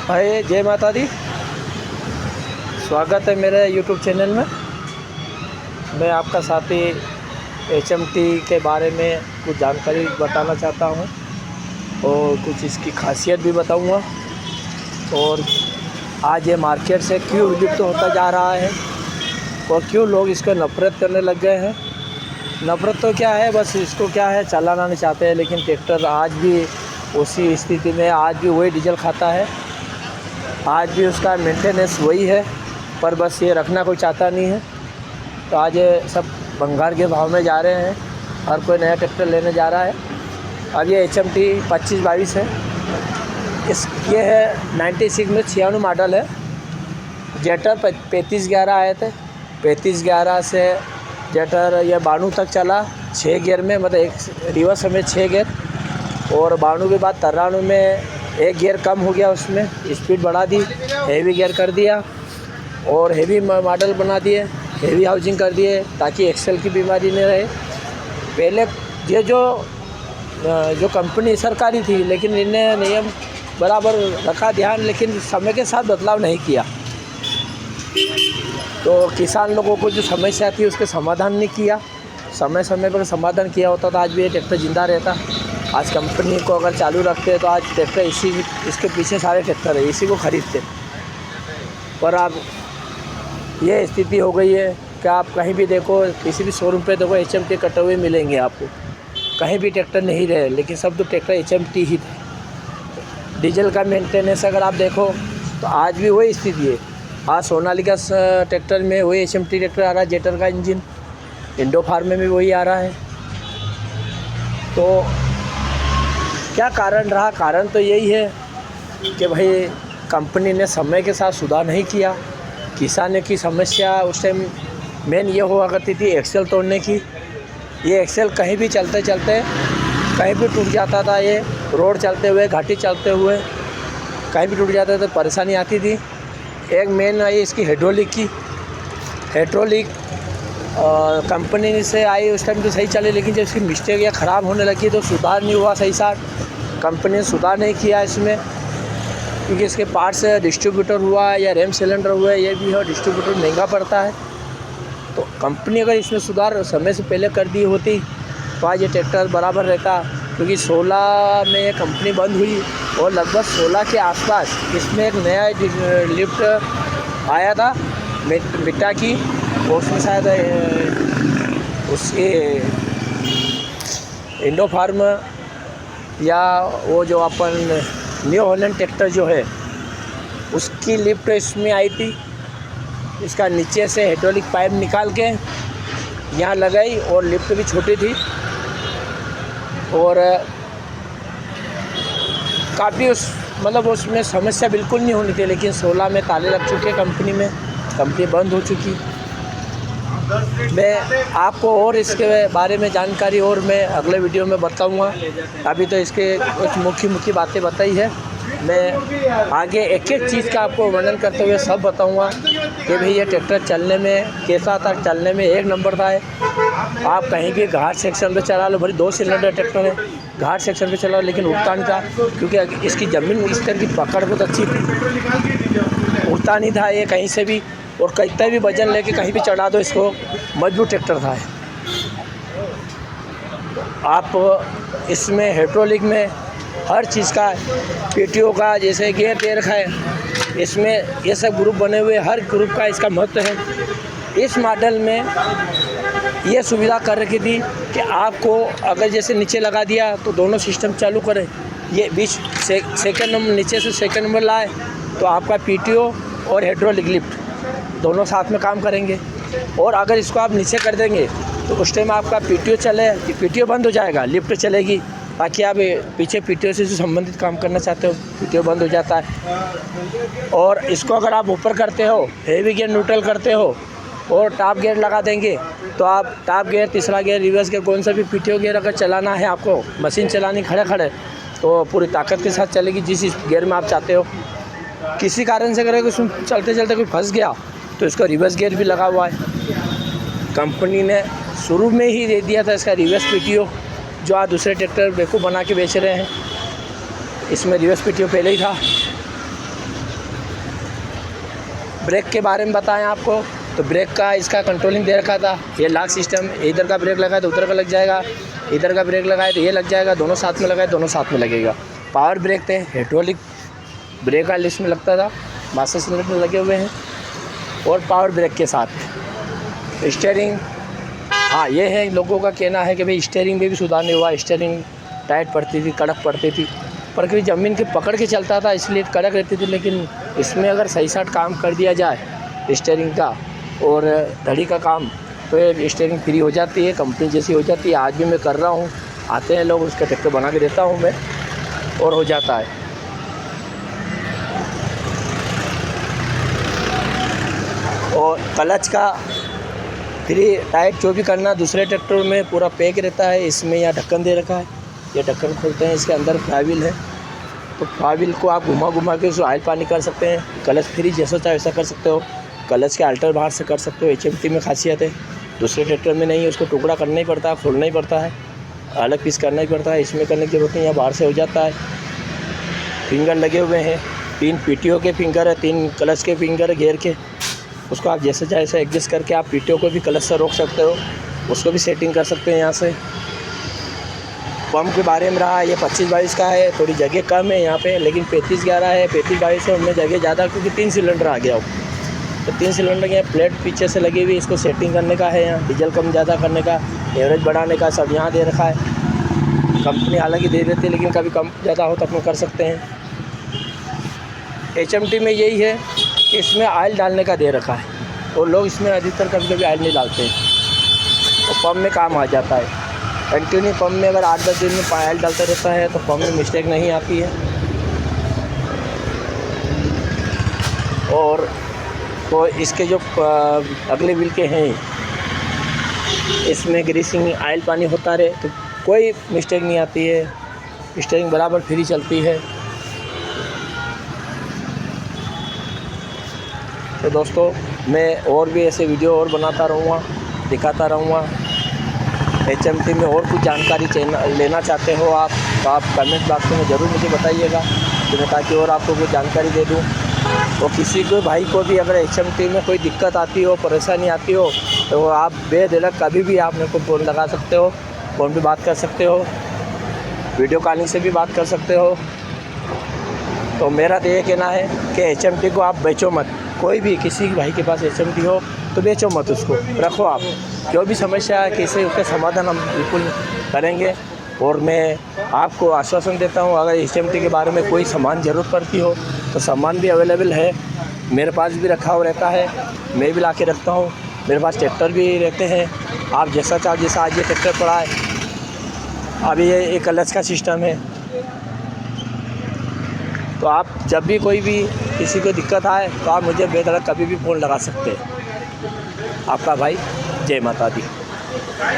भाई जय माता दी। स्वागत है मेरे यूट्यूब चैनल में। मैं आपका साथी HMT के बारे में कुछ जानकारी बताना चाहता हूँ और कुछ इसकी खासियत भी बताऊँगा और आज ये मार्केट से क्यों विलुप्त होता जा रहा है और क्यों लोग इसको नफ़रत करने लग गए हैं। नफ़रत तो क्या है, बस इसको क्या है चलाना नहीं चाहते हैं, लेकिन ट्रैक्टर आज भी उसी स्थिति में, आज भी वही डीजल खाता है, आज भी उसका मेंटेनेंस वही है, पर बस ये रखना कोई चाहता नहीं है। तो आज सब भंगार के भाव में जा रहे हैं, हर कोई नया ट्रैक्टर लेने जा रहा है। अब ये HMT 2522 है, ये है 96 में 96 मॉडल है। जेटर 3511 आए थे, 3511 से जेटर ये 92 तक चला 6 गियर में, मतलब एक रिवर्स में 6 गियर, और 92 के बाद 93 में 1 गियर कम हो गया, उसमें स्पीड बढ़ा दी, हेवी गियर कर दिया और हेवी मॉडल बना दिए, हेवी हाउसिंग कर दिए ताकि एक्सेल की बीमारी नहीं रहे। पहले ये जो कंपनी सरकारी थी, लेकिन इन्हें नियम बराबर रखा ध्यान, लेकिन समय के साथ बदलाव नहीं किया, तो किसान लोगों को जो समस्या थी उसके समाधान नहीं किया। समय समय पर समाधान किया होता तो आज भी ये ट्रैक्टर ज़िंदा रहता। आज कंपनी को अगर चालू रखते तो आज ट्रैक्टर इसके पीछे सारे ट्रैक्टर है, इसी को ख़रीदते। पर अब ये स्थिति हो गई है कि आप कहीं भी देखो, किसी भी शोरूम पे देखो HMT कटे हुए मिलेंगे आपको, कहीं भी ट्रैक्टर नहीं रहे, लेकिन सब तो ट्रैक्टर HMT ही थे। डीजल का मेंटेनेंस अगर आप देखो तो आज भी वही स्थिति है। आज सोनालिका ट्रैक्टर में वही HMT ट्रैक्टर आ रहा है, जेटर का इंजन, इंडो फार्म में भी वही आ रहा है। तो क्या कारण रहा? कारण तो यही है कि भाई कंपनी ने समय के साथ सुधार नहीं किया। किसानों की समस्या उस टाइम मेन ये हुआ करती थी एक्सेल तोड़ने की। ये एक्सेल कहीं भी चलते चलते कहीं भी टूट जाता था, ये रोड चलते हुए, घाटी चलते हुए कहीं भी टूट जाता था, तो परेशानी आती थी। एक मेन आई इसकी हाइड्रोलिक की, हाइड्रोलिक कंपनी से आई उस टाइम तो सही चली, लेकिन जब इसकी मिस्टेक या ख़राब होने लगी तो सुधार नहीं हुआ सही साथ। कंपनी ने सुधार नहीं किया इसमें, क्योंकि इसके पार्ट्स डिस्ट्रीब्यूटर हुआ या रैम सिलेंडर हुआ, ये भी है, डिस्ट्रीब्यूटर महंगा पड़ता है। तो कंपनी अगर इसमें सुधार समय से पहले कर दी होती तो आज ये ट्रैक्टर बराबर रहता, क्योंकि 16 में ये कंपनी बंद हुई और लगभग 16 के आसपास इसमें एक नया लिफ्ट आया था मिट्टा की, और उसमें शायद उसके इंडो फार्म या वो जो अपन न्यू हॉलैंड ट्रैक्टर जो है उसकी लिफ्ट इसमें आई थी। इसका नीचे से हाइड्रोलिक पाइप निकाल के यहाँ लगाई और लिफ्ट भी छोटी थी और काफ़ी उसमें समस्या बिल्कुल नहीं होनी थी, लेकिन 16 में ताले लग चुके कंपनी में, कंपनी बंद हो चुकी। मैं आपको और इसके बारे में जानकारी और मैं अगले वीडियो में बताऊंगा। अभी तो इसके कुछ मुख्य बातें बताई है, मैं आगे एक एक चीज़ का आपको वर्णन करते हुए सब बताऊंगा कि भाई ये ट्रैक्टर चलने में कैसा था। चलने में एक नंबर था। आप कहीं भी घाट सेक्शन पे चला लो, भले 2 सिलेंडर ट्रैक्टर है, घाट सेक्शन पे चला, लेकिन उड़ता नहीं था, क्योंकि इसकी ज़मीन इस तरह की पकड़ बहुत अच्छी थी, उड़ता नहीं था ये कहीं से भी, और कितना भी वजन लेके कहीं भी चढ़ा दो इसको, मजबूत ट्रैक्टर था। आप इसमें हाइड्रोलिक में हर चीज़ का, PTO का, जैसे गियर दे रखा है, इसमें ये सब ग्रुप बने हुए, हर ग्रुप का इसका महत्व है। इस मॉडल में ये सुविधा कर रखी थी कि आपको अगर जैसे नीचे लगा दिया तो दोनों सिस्टम चालू करें, ये बीच सेकंड नंबर, नीचे से सेकंड नंबर लाए तो आपका PTO और हाइड्रोलिक लिफ्ट दोनों साथ में काम करेंगे। और अगर इसको आप नीचे कर देंगे तो उस टाइम आपका PTO चले, PTO बंद हो जाएगा, लिफ्ट चलेगी, बाकी आप पीछे PTO से संबंधित काम करना चाहते हो, PTO बंद हो जाता है। और इसको अगर आप ऊपर करते हो, हेवी गियर न्यूट्रल करते हो और टॉप गियर लगा देंगे तो आप टॉप गियर, तीसरा गियर, रिवर्स गियर, कौन सा भी PTO गियर अगर चलाना है आपको, मशीन चलानी खड़े खड़े, तो पूरी ताकत के साथ चलेगी जिस गियर में आप चाहते हो। किसी कारण से अगर उसमें चलते चलते कोई फंस गया तो इसका रिवर्स गियर भी लगा हुआ है। कंपनी ने शुरू में ही दे दिया था इसका रिवर्स PTO, जो आज दूसरे ट्रैक्टर बेवकूफ़ बना के बेच रहे हैं। इसमें रिवर्स PTO पहले ही था। ब्रेक के बारे में बताएं आपको, तो ब्रेक का इसका कंट्रोलिंग दे रखा था। ये लॉक सिस्टम, इधर का ब्रेक लगाए तो उधर का लग जाएगा, इधर का ब्रेक लगाए तो ये लग जाएगा, दोनों साथ में लगाए दोनों साथ में लगेगा। पावर ब्रेक थे, हाइड्रोलिक ब्रेक का लिस्ट में लगता था, मास्टर सिलेंडर में लगे हुए हैं और पावर ब्रेक के साथ। स्टीयरिंग, हाँ ये है, लोगों का कहना है कि भाई स्टीयरिंग में भी सुधार नहीं हुआ, स्टीयरिंग टाइट पड़ती थी, कड़क पड़ती थी, पर कभी ज़मीन के पकड़ के चलता था इसलिए कड़क रहती थी। लेकिन इसमें अगर सही साथ काम कर दिया जाए स्टीयरिंग का और धड़ी का काम, तो ये स्टीयरिंग फ्री हो जाती है, कंपनी जैसी हो जाती है। आज भी मैं कर रहा हूँ, आते हैं लोग, उसका ट्रैक्टर बना के देता हूँ मैं और हो जाता है। और क्लच का फ्री टाइट जो भी करना दूसरे ट्रैक्टर में पूरा पैक रहता है, इसमें यहाँ ढक्कन दे रखा है, ये ढक्कन खोलते हैं, इसके अंदर फ्लाईव्हील है, तो फ्लाईव्हील को आप घुमा के उसको ऑयल पानी कर सकते हैं। क्लच फ्री जैसा चाहे वैसा कर सकते हो, क्लच के अल्टर बाहर से कर सकते हो। HMT में खासियत है, दूसरे ट्रैक्टर में नहीं है, उसको टुकड़ा करना ही पड़ता है, खोलना ही पड़ता है, अलग पीस करना ही पड़ता है। इसमें करने की जरूरत नहीं है, बाहर से हो जाता है। फिंगर लगे हुए हैं, 3 PTO के फिंगर है, 3 क्लच के फिंगर गियर के, उसको आप जैसे चाहे ऐसे एडजस्ट करके आप PTO को भी क्लच से रोक सकते हो, उसको भी सेटिंग कर सकते हैं यहाँ से। पंप के बारे में रहा, ये 25-22 का है, थोड़ी जगह कम है यहाँ पे, लेकिन 35-11 है। 35-22 है, उनमें जगह ज़्यादा क्योंकि 3 सिलेंडर आ गया हो, तो 3 सिलेंडर के यहाँ प्लेट पीछे से लगी हुई, इसको सेटिंग करने का है, यहाँ डीजल कम ज़्यादा करने का, एवरेज बढ़ाने का, सब यहाँ दे रखा है। कंपनी हालांकि दे देती है, लेकिन कभी कम ज़्यादा हो तो अपने कर सकते हैं। HMT में यही है कि इसमें ऑयल डालने का दे रखा है, और लोग इसमें अधिकतर कभी ऑयल नहीं डालते हैं, तो पंप में काम आ जाता है। कंटिन्यू पंप में अगर 8-10 दिन में ऑयल डालता रहता है तो पंप में मिस्टेक नहीं आती है। और तो इसके जो अगले व्हील के हैं, इसमें ग्रीसिंग ऑयल पानी होता रहे तो कोई मिस्टेक नहीं आती है, स्टीयरिंग बराबर फ्री चलती है। तो दोस्तों, मैं और भी ऐसे वीडियो और बनाता रहूँगा, दिखाता रहूँगा। HMT में और कुछ जानकारी लेना चाहते हो आप, तो आप कमेंट बॉक्स में ज़रूर मुझे बताइएगा, तो मैं ताकि और आपको कुछ जानकारी दे दूँ। तो किसी को भाई को भी अगर HMT में कोई दिक्कत आती हो, परेशानी आती हो, तो आप बेझिझक कभी भी आप मेरे को फ़ोन लगा सकते हो, फ़ोन पे बात कर सकते हो, वीडियो कॉलिंग से भी बात कर सकते हो। तो मेरा तो ये कहना है कि HMT को आप बेचो मत, कोई भी किसी भाई के पास HMT हो तो बेचो मत, उसको रखो आप। जो भी समस्या है किसी उसका समाधान हम बिल्कुल करेंगे। और मैं आपको आश्वासन देता हूँ, अगर HMT के बारे में कोई सामान ज़रूरत पड़ती हो तो सामान भी अवेलेबल है, मेरे पास भी रखा हुआ रहता है, मैं भी ला के रखता हूँ। मेरे पास ट्रैक्टर भी रहते हैं, आप जैसा चाहो, जैसा आज ये ट्रैक्टर पड़ा है, अभी ये एक क्लच का सिस्टम है, तो आप जब भी कोई भी किसी को दिक्कत आए तो आप मुझे बेधड़क कभी भी फ़ोन लगा सकते हैं। आपका भाई, जय माता दी।